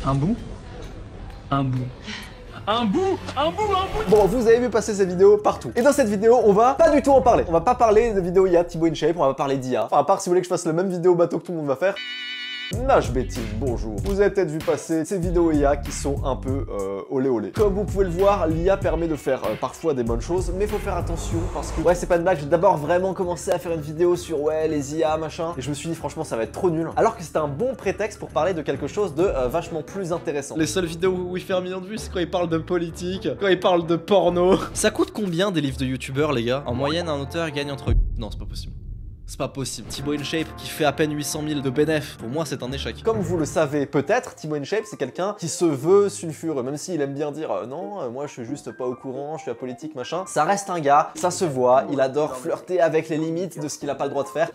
Un bout. Un bout. Un bout. Un bout. Un bout. Bon, vous avez vu passer cette vidéo partout. Et dans cette vidéo, on va pas du tout en parler. On va pas parler de vidéo IA Thibaut InShape, on va parler d'IA. Enfin, à part si vous voulez que je fasse la même vidéo bateau que tout le monde va faire. Nage Betty, bonjour. Vous avez peut-être vu passer ces vidéos IA qui sont un peu olé olé. Comme vous pouvez le voir, l'IA permet de faire parfois des bonnes choses, mais faut faire attention parce que, ouais, c'est pas une blague, j'ai d'abord vraiment commencé à faire une vidéo sur, ouais, les IA, machin, et je me suis dit, franchement, ça va être trop nul. Alors que c'était un bon prétexte pour parler de quelque chose de vachement plus intéressant. Les seules vidéos où il fait 1 million de vues, c'est quand il parle de politique, quand il parle de porno. Ça coûte combien des livres de youtubeurs, les gars? En moyenne, un auteur gagne entre... Non, c'est pas possible. C'est pas possible. Thibaut InShape qui fait à peine 800 000 de bénéf, pour moi c'est un échec. Comme vous le savez peut-être, Thibaut InShape c'est quelqu'un qui se veut sulfureux, même s'il aime bien dire non, moi je suis juste pas au courant, je suis apolitique, machin. Ça reste un gars, ça se voit, il adore flirter avec les limites de ce qu'il a pas le droit de faire.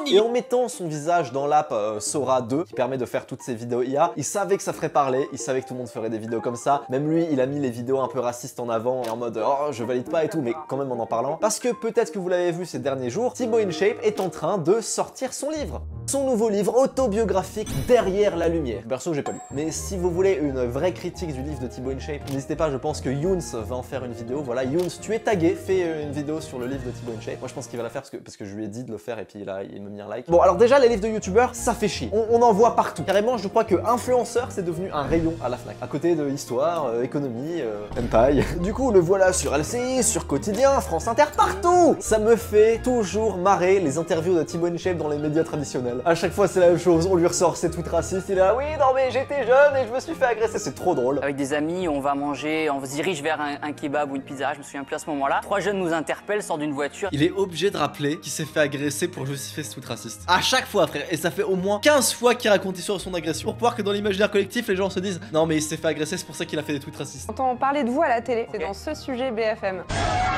Et en mettant son visage dans l'app Sora 2, qui permet de faire toutes ces vidéos IA, il savait que ça ferait parler, il savait que tout le monde ferait des vidéos comme ça. Même lui, il a mis les vidéos un peu racistes en avant, et en mode oh je valide pas et tout, mais quand même en parlant. Parce que peut-être que vous l'avez vu ces derniers jours, Thibaut InShape est en train de sortir son livre. Son nouveau livre autobiographique Derrière la lumière. Perso, j'ai pas lu. Mais si vous voulez une vraie critique du livre de Thibaut InShape, n'hésitez pas, je pense que Younes va en faire une vidéo. Voilà, Younes, tu es tagué, fais une vidéo sur le livre de Thibaut InShape. Moi, je pense qu'il va la faire parce que je lui ai dit de le faire et puis là, il me mis un like. Bon, alors déjà, les livres de youtubeurs, ça fait chier. On en voit partout. Carrément, je crois que influenceur, c'est devenu un rayon à la Fnac. À côté de histoire, économie, hentai. Du coup, le voilà sur LCI, sur Quotidien, France Inter, partout. Ça me fait toujours marrer les interviews de Thibaut InShape dans les médias traditionnels. À chaque fois, c'est la même chose. On lui ressort ses tweets racistes. Il est là, oui, non mais j'étais jeune et je me suis fait agresser. C'est trop drôle. Avec des amis, on va manger, on se dirige vers un kebab ou une pizzeria, je me souviens plus à ce moment-là. 3 jeunes nous interpellent, sortent d'une voiture. Il est obligé de rappeler qu'il s'est fait agresser pour justifier ce tweet raciste. À chaque fois, frère. Et ça fait au moins 15 fois qu'il raconte sur son agression. Pour pouvoir que dans l'imaginaire collectif, les gens se disent non mais il s'est fait agresser, c'est pour ça qu'il a fait des tweets racistes. On entend parler de vous à la télé, c'est dans ce sujet BFM.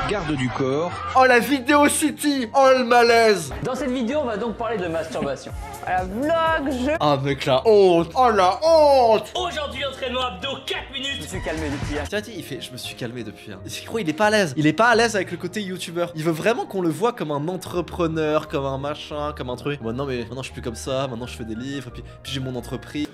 Garde du corps. Oh la vidéo city. Oh le malaise. Dans cette vidéo, on va donc parler de masturbation. Voilà, vlog, jeu. Ah mec la honte. Oh la honte. Aujourd'hui, entraînement abdos 4 minutes. Je me suis calmé depuis. Tiens, il fait je me suis calmé depuis. Je crois il est pas à l'aise. Il est pas à l'aise avec le côté youtubeur. Il veut vraiment qu'on le voit comme un entrepreneur, comme un machin, comme un truc. Bon, non mais maintenant je suis plus comme ça, maintenant je fais des livres, puis j'ai mon entreprise.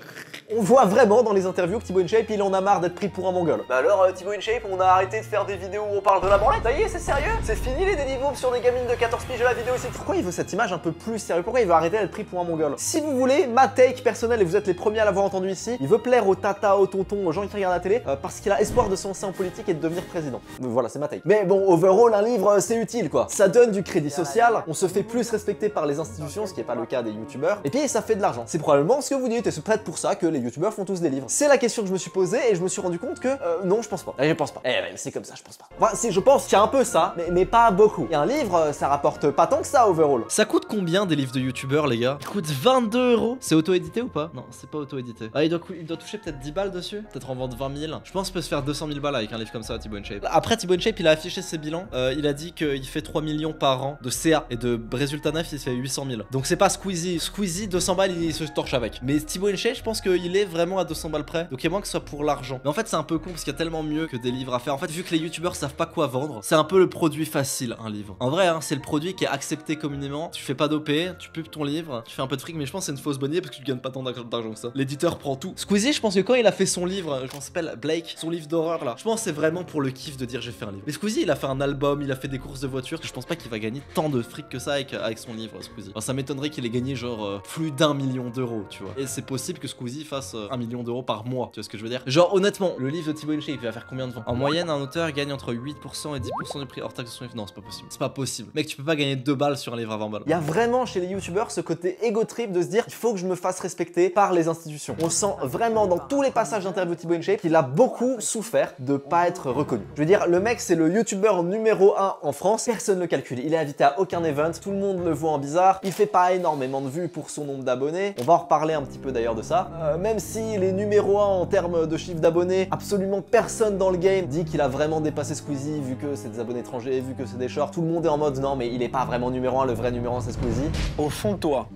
On voit vraiment dans les interviews que Thibaut InShape, il en a marre d'être pris pour un mongol. Bah alors, Thibaut InShape, on a arrêté de faire des vidéos où on parle de la branlette. Ça y est, c'est sérieux? C'est fini les délivres sur des gamines de 14 piges à la vidéo ici. Pourquoi il veut cette image un peu plus sérieuse? Pourquoi il veut arrêter d'être pris pour un mongol? Si vous voulez, ma take personnelle, et vous êtes les premiers à l'avoir entendu ici, il veut plaire aux tatas, aux tontons, aux gens qui regardent la télé, parce qu'il a espoir de se lancer en politique et de devenir président. Donc voilà, c'est ma take. Mais bon, overall, un livre, c'est utile quoi. Ça donne du crédit social, on se fait plus respecter par les institutions, ce qui n'est pas le cas des youtubeurs, et puis ça fait de l'argent. C'est probablement ce que vous dites, et c'est peut-être pour ça que les youtubeurs font tous des livres. C'est la question que je me suis posée, et je me suis rendu compte que non, je pense pas. Je pense pas. C'est comme ça, je pense pas. Enfin, si, je pense qu'il y a un peu ça, mais pas beaucoup. Et un livre, ça rapporte pas tant que ça overall. Ça coûte combien des livres de youtubeurs, les gars? Il coûte 22 €. C'est auto-édité ou pas? Non, c'est pas auto-édité. Ah, il doit toucher peut-être 10 balles dessus? Peut-être en vendre 20 000. Je pense qu'il peut se faire 200 000 balles avec un livre comme ça, Thibaut InShape. Après, Thibaut InShape, il a affiché ses bilans. Il a dit qu'il fait 3 millions par an de CA et de résultats neufs, il se fait 800 000. Donc c'est pas Squeezie. Squeezie, 200 balles, il se torche avec. Mais Thibaut InShape, je pense qu'il est vraiment à 200 balles près. Donc il y a moins que ce soit pour l'argent. Mais en fait, c'est un peu con parce qu'il y a tellement mieux que des livres à faire. En fait, vu que les youtubeurs savent pas quoi vendre, c'est un peu le produit facile, un livre. En vrai, hein, c'est le produit qui est accepté communément. Tu fais pas d'OP, tu pubes ton livre, tu fais un peu de fric, mais je pense que c'est une fausse bonne idée parce que tu gagnes pas tant d'argent que ça. L'éditeur prend tout. Squeezie, je pense que quand il a fait son livre, je pense s'appelle Blake, son livre d'horreur là, je pense que c'est vraiment pour le kiff de dire j'ai fait un livre. Mais Squeezie, il a fait un album, il a fait des courses de voitures. Je pense pas qu'il va gagner tant de fric que ça avec son livre, Squeezie. Enfin, ça m'étonnerait qu'il ait gagné genre plus d'1 million d'euros, tu vois. Et c'est possible que Squeezie fasse 1 million d'euros par mois, tu vois ce que je veux dire? Genre, honnêtement, le livre de Thibaut InShape, il va faire combien de ventes? En moyenne, un auteur gagne entre 8% et 10% du prix hors taxe de son livre. Non, c'est pas possible. C'est pas possible. Mec, tu peux pas gagner 2 balles sur un livre à 20 balles. Il y a vraiment chez les youtubeurs ce côté égo trip de se dire il faut que je me fasse respecter par les institutions. On sent vraiment dans tous les passages d'interview de Thibaut InShape qu'il a beaucoup souffert de pas être reconnu. Je veux dire, le mec, c'est le youtubeur numéro 1 en France. Personne ne le calcule. Il est invité à aucun event. Tout le monde le voit en bizarre. Il fait pas énormément de vues pour son nombre d'abonnés. On va en reparler un petit peu d'ailleurs de ça. Même s'il est numéro 1 en termes de chiffre d'abonnés, absolument personne dans le game dit qu'il a vraiment dépassé Squeezie vu que c'est des abonnés étrangers, vu que c'est des shorts. Tout le monde est en mode non mais il est pas vraiment numéro 1, le vrai numéro 1 c'est Squeezie. Au fond de toi,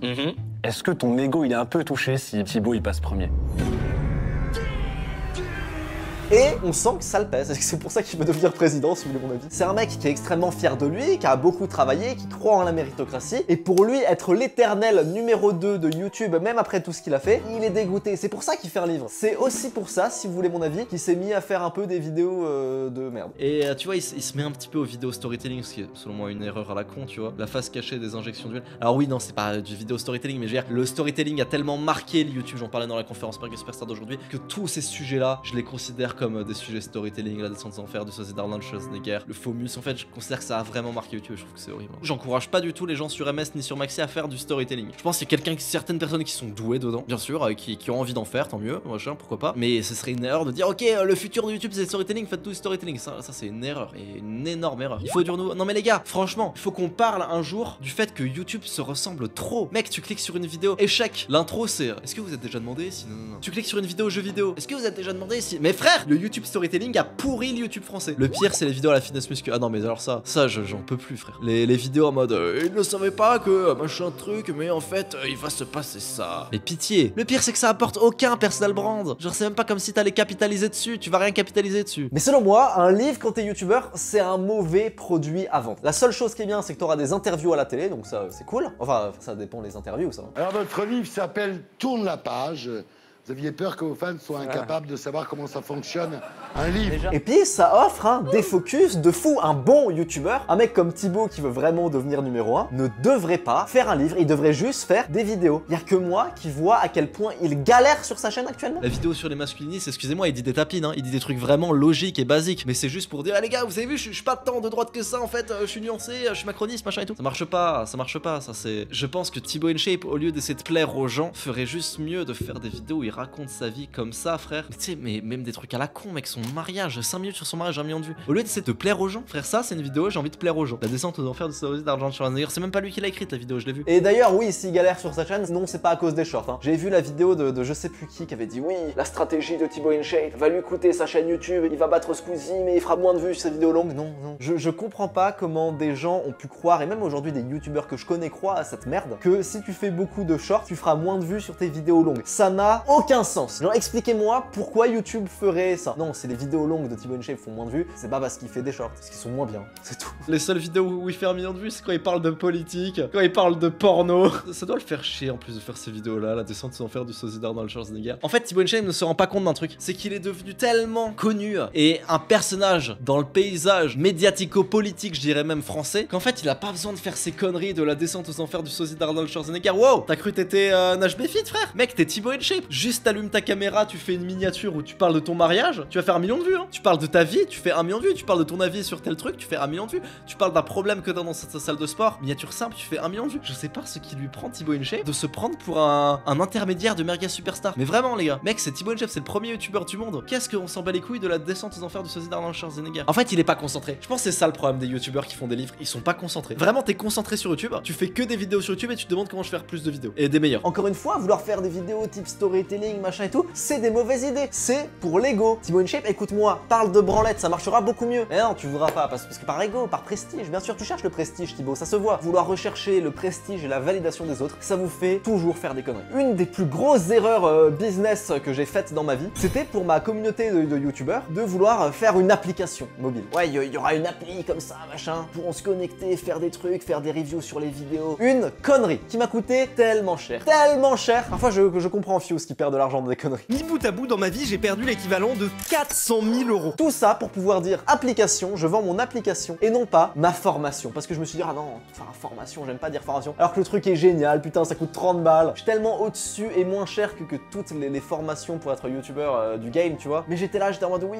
est-ce que ton ego il est un peu touché si Thibaut il passe premier? Et on sent que ça le pèse, et c'est pour ça qu'il veut devenir président, si vous voulez mon avis. C'est un mec qui est extrêmement fier de lui, qui a beaucoup travaillé, qui croit en la méritocratie, et pour lui, être l'éternel numéro 2 de YouTube, même après tout ce qu'il a fait, il est dégoûté. C'est pour ça qu'il fait un livre. C'est aussi pour ça, si vous voulez mon avis, qu'il s'est mis à faire un peu des vidéos de merde. Et tu vois, il se met un petit peu aux vidéos storytelling, ce qui est selon moi une erreur à la con, tu vois. La face cachée des injections d'huile. Alors oui, non, c'est pas du vidéo storytelling, mais je veux dire, le storytelling a tellement marqué le YouTube, j'en parlais dans la conférence Marguerite Superstar d'aujourd'hui, que tous ces sujets-là, je les considère comme des sujets storytelling, la descente des enfers, du sosie d'Arnold Schwarzenegger, le Fomus. En fait, je considère que ça a vraiment marqué YouTube, je trouve que c'est horrible. J'encourage pas du tout les gens sur MS ni sur Maxi à faire du storytelling. Je pense qu'il y a certaines personnes qui sont douées dedans, bien sûr, qui ont envie d'en faire, tant mieux, machin, pourquoi pas. Mais ce serait une erreur de dire, ok, le futur de YouTube c'est le storytelling, faites tout le storytelling. Ça c'est une erreur, et une énorme erreur. Il faut du renouveau. Non mais les gars, franchement, il faut qu'on parle un jour du fait que YouTube se ressemble trop. Mec, tu cliques sur une vidéo, échec. L'intro c'est, est-ce que vous êtes déjà demandé si non. Tu cliques sur une vidéo jeu vidéo, est-ce que vous êtes déjà demandé si. Mais frère, le YouTube storytelling a pourri le YouTube français. Le pire c'est les vidéos à la fitness muscu. Ah non mais alors ça j'en peux plus frère. Les vidéos en mode, il ne savait pas que machin truc, mais en fait il va se passer ça. Mais pitié. Le pire c'est que ça apporte aucun personal brand. Genre c'est même pas comme si t'allais capitaliser dessus, tu vas rien capitaliser dessus. Mais selon moi, un livre quand t'es youtubeur, c'est un mauvais produit à vendre. La seule chose qui est bien, c'est que t'auras des interviews à la télé, donc ça c'est cool. Enfin, ça dépend des interviews, ça. Alors votre livre s'appelle Tourne la page. Vous aviez peur que vos fans soient incapables de savoir comment ça fonctionne, un livre. Et puis ça offre un défocus de fou. Un bon youtubeur, un mec comme Thibaut qui veut vraiment devenir numéro 1, ne devrait pas faire un livre, il devrait juste faire des vidéos. Y a que moi qui vois à quel point il galère sur sa chaîne actuellement. La vidéo sur les masculinistes, excusez-moi, il dit des tapines, hein. Il dit des trucs vraiment logiques et basiques, mais c'est juste pour dire, ah les gars, vous avez vu, je suis pas tant de droite que ça en fait, je suis nuancé, je suis macroniste, machin et tout. Ça marche pas, ça c'est. Je pense que Thibaut InShape, au lieu d'essayer de plaire aux gens, ferait juste mieux de faire des vidéos où il raconte sa vie comme ça, frère. Mais tu sais, mais même des trucs à la con, mec, son mariage, 5 minutes sur son mariage, 1 million de vues. Au lieu d'essayer de plaire aux gens, frère, ça c'est une vidéo, j'ai envie de plaire aux gens. La descente aux enfers de Sosie d'Arnold Schwarzenegger, c'est même pas lui qui l'a écrite la vidéo, je l'ai vu. Et d'ailleurs, oui, s'il galère sur sa chaîne, non, c'est pas à cause des shorts. Hein. J'ai vu la vidéo de je sais plus qui avait dit oui, la stratégie de Thibaut InShape va lui coûter sa chaîne YouTube, il va battre Squeezie, mais il fera moins de vues sur ses vidéos longues. Non, non. Je comprends pas comment des gens ont pu croire, et même aujourd'hui des youtubeurs que je connais croient à cette merde, que si tu fais beaucoup de shorts, tu feras moins de vues sur tes vidéos longues. Ça n'a aucun sens. Genre, expliquez-moi pourquoi YouTube ferait ça. Non, si les vidéos longues de Thibaut InShape font moins de vues, c'est pas parce qu'il fait des shorts, parce qu'ils sont moins bien, c'est tout. Les seules vidéos où il fait 1 million de vues, c'est quand il parle de politique, quand il parle de porno. Ça doit le faire chier en plus de faire ces vidéos-là, la descente aux enfers du sosie d'Arnold Schwarzenegger. En fait, Thibaut InShape ne se rend pas compte d'un truc, c'est qu'il est devenu tellement connu et un personnage dans le paysage médiatico-politique, je dirais même français, qu'en fait, il a pas besoin de faire ces conneries de la descente aux enfers du sosie d'Arnold Schwarzenegger. Wow, t'as cru t'étais Nash Befit, frère? Mec, t'es Thibaut InShape. Juste t'allumes ta caméra, tu fais une miniature où tu parles de ton mariage, tu vas faire 1 million de vues, hein. Tu parles de ta vie, tu fais 1 million de vues. Tu parles de ton avis sur tel truc, tu fais 1 million de vues. Tu parles d'un problème que t'as dans cette salle de sport, miniature simple, tu fais 1 million de vues. Je sais pas ce qui lui prend Thibaut InShape de se prendre pour un intermédiaire de Merguez Superstar. Mais vraiment, les gars, mec, c'est Thibaut InShape, c'est le premier youtubeur du monde. Qu'est-ce qu'on s'en bat les couilles de la descente aux enfers du sosie d'Arnold Schwarzenegger? En fait, il est pas concentré. Je pense que c'est ça le problème des youtubeurs qui font des livres, ils sont pas concentrés. Vraiment, t'es concentré sur YouTube, tu fais que des vidéos sur YouTube et tu te demandes comment je vais faire plus de vidéos et des meilleures. Encore une fois, vouloir faire des vidéos type storytelling, machin et tout, c'est des mauvaises idées. C'est pour l'ego. Thibaut InShape, écoute-moi, parle de branlette, ça marchera beaucoup mieux. Mais non, tu voudras pas, parce que par ego, par prestige, bien sûr, tu cherches le prestige, Thibaut, ça se voit. Vouloir rechercher le prestige et la validation des autres, ça vous fait toujours faire des conneries. Une des plus grosses erreurs business que j'ai faites dans ma vie, c'était pour ma communauté de youtubeurs de vouloir faire une application mobile. Ouais, il y aura une appli comme ça, machin, pour se connecter, faire des trucs, faire des reviews sur les vidéos. Une connerie qui m'a coûté tellement cher. Tellement cher. Parfois, je comprends Fios qui perd de l'argent dans des conneries. Mis bout à bout, dans ma vie, j'ai perdu l'équivalent de 400 000 euros. Tout ça pour pouvoir dire application, je vends mon application et non pas ma formation. Parce que je me suis dit, ah non, enfin formation, j'aime pas dire formation. Alors que le truc est génial, putain, ça coûte 30 balles. Je suis tellement au-dessus et moins cher que toutes les formations pour être youtubeur du game, tu vois. Mais j'étais là, j'étais en mode oui,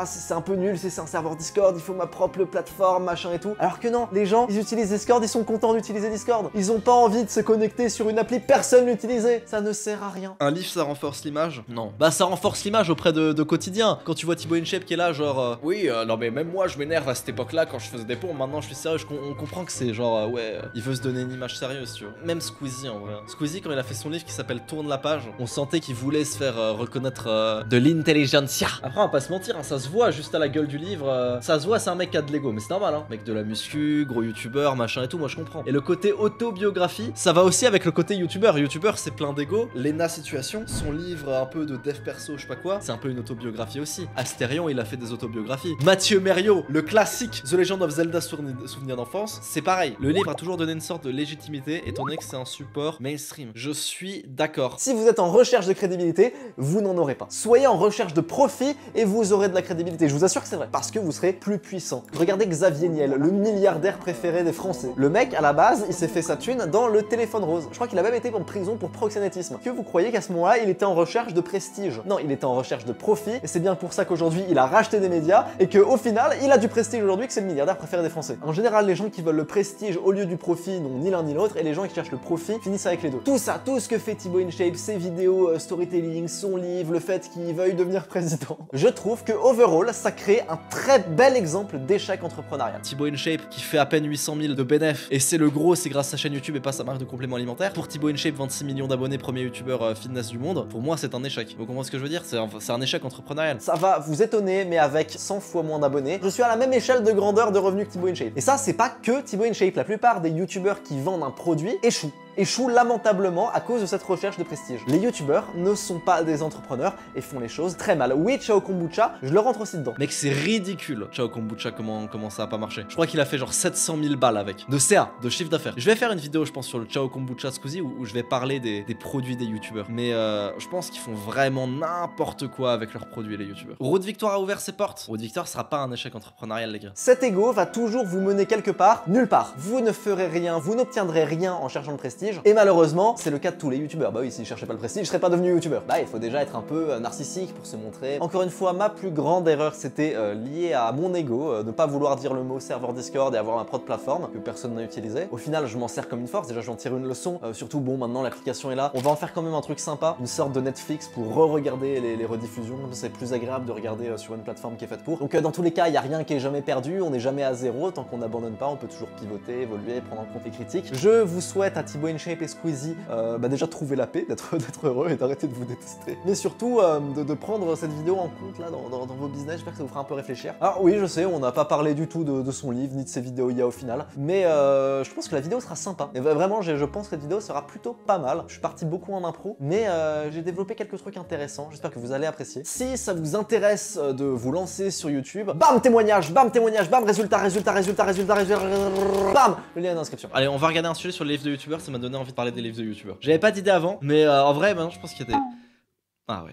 c'est un peu nul, c'est un serveur Discord, il faut ma propre plateforme, machin et tout. Alors que non, les gens, ils utilisent Discord, ils sont contents d'utiliser Discord. Ils ont pas envie de se connecter sur une appli, personne l'utilisait. Ça ne sert à rien. Un livre, ça renforce l'image? Non. Bah ça renforce l'image auprès de quotidien. Quand tu vois Thibaut InShape qui est là, genre oui, non mais même moi je m'énerve à cette époque-là quand je faisais des pompes, maintenant je suis sérieux, on comprend que c'est genre ouais, il veut se donner une image sérieuse, tu vois. Même Squeezie en vrai. Squeezie quand il a fait son livre qui s'appelle Tourne la page, on sentait qu'il voulait se faire reconnaître de l'intelligentsia. Après on va pas se mentir, hein, ça se voit juste à la gueule du livre, ça se voit, c'est un mec qui a de l'ego, mais c'est normal, hein. Mec de la muscu, gros youtubeur, machin et tout, moi je comprends. Et le côté autobiographie, ça va aussi avec le côté youtubeur. Youtubeur c'est plein d'ego. Lena Situation, son livre un peu de dev perso, je sais pas quoi, c'est un peu une autobiographie aussi. Astérion, il a fait des autobiographies. Mathieu Merriot, le classique The Legend of Zelda Souvenir d'enfance, c'est pareil. Le livre a toujours donné une sorte de légitimité, étant donné que c'est un support mainstream. Je suis d'accord. Si vous êtes en recherche de crédibilité, vous n'en aurez pas. Soyez en recherche de profit et vous aurez de la crédibilité. Je vous assure que c'est vrai, parce que vous serez plus puissant. Regardez Xavier Niel, le milliardaire préféré des Français. Le mec, à la base, il s'est fait sa thune dans le téléphone rose. Je crois qu'il a même été en prison pour proxénétisme. Que vous croyez qu'à ce moment-là, il était en recherche de prestige? Non, il était en recherche de profit, et c'est bien pour ça qu'aujourd'hui, il a racheté des médias, et qu'au final, il a du prestige aujourd'hui, que c'est le milliardaire préféré des Français. En général, les gens qui veulent le prestige au lieu du profit n'ont ni l'un ni l'autre, et les gens qui cherchent le profit finissent avec les deux. Tout ça, tout ce que fait Thibaut InShape, ses vidéos, storytelling, son livre, le fait qu'il veuille devenir président, je trouve que overall, ça crée un très bel exemple d'échec entrepreneurial. Thibaut InShape qui fait à peine 800 000 de bénéf, et c'est le gros, c'est grâce à sa chaîne YouTube et pas sa marque de compléments alimentaires. Pour Thibaut InShape, 26 millions d'abonnés, premier youtubeur fitness du monde. Pour moi, c'est un échec. Vous comprenez ce que je veux dire? C'est un échec entrepreneurial. Ça va vous étonner, mais avec 100 fois moins d'abonnés, je suis à la même échelle de grandeur de revenus que Thibaut InShape. Et ça, c'est pas que Thibaut InShape. La plupart des youtubeurs qui vendent un produit échouent lamentablement à cause de cette recherche de prestige. Les youtubeurs ne sont pas des entrepreneurs et font les choses très mal. Oui, Ciao Kombucha, je le rentre aussi dedans. Mec, c'est ridicule. Ciao Kombucha, comment ça a pas marché? Je crois qu'il a fait genre 700 000 balles avec. De CA, de chiffre d'affaires. Je vais faire une vidéo, je pense, sur le Ciao Kombucha Squeezie où je vais parler des produits des youtubeurs. Mais je pense qu'ils font vraiment n'importe quoi avec leurs produits, les youtubeurs. Road Victoire a ouvert ses portes. Road Victoire sera pas un échec entrepreneurial, les gars. Cet ego va toujours vous mener quelque part, nulle part. Vous ne ferez rien, vous n'obtiendrez rien en cherchant le prestige. Et malheureusement, c'est le cas de tous les youtubeurs. Bah oui, s'ils cherchaient pas le prestige, je serais pas devenu youtubeur. Bah, il faut déjà être un peu narcissique pour se montrer. Encore une fois, ma plus grande erreur, c'était lié à mon ego, ne pas vouloir dire le mot serveur Discord et avoir ma propre plateforme que personne n'a utilisé. Au final, je m'en sers comme une force. Déjà, j'en tire une leçon. Surtout, bon, maintenant l'application est là. On va en faire quand même un truc sympa, une sorte de Netflix pour re-regarder les rediffusions. C'est plus agréable de regarder sur une plateforme qui est faite pour. Donc, dans tous les cas, il y a rien qui est jamais perdu. On n'est jamais à zéro. Tant qu'on n'abandonne pas, on peut toujours pivoter, évoluer, prendre en compte les critiques. Je vous souhaite à Thibaut InShape et Squeezie déjà trouver la paix, d'être heureux et d'arrêter de vous détester. Mais surtout de prendre cette vidéo en compte là dans vos business. J'espère que ça vous fera un peu réfléchir. Alors oui, je sais, on n'a pas parlé du tout de son livre ni de ses vidéos IA au final, mais je pense que la vidéo sera sympa. Et vraiment, je pense que cette vidéo sera plutôt pas mal. Je suis parti beaucoup en impro, mais j'ai développé quelques trucs intéressants. J'espère que vous allez apprécier. Si ça vous intéresse de vous lancer sur YouTube, bam témoignage, bam résultat, bam le lien d'inscription. Allez, on va regarder un sujet sur les livres de youtubeurs. Ça m'a donné envie de parler des livres de youtubeurs. J'avais pas d'idée avant, mais en vrai, maintenant je pense qu'il y a des... Ah ouais.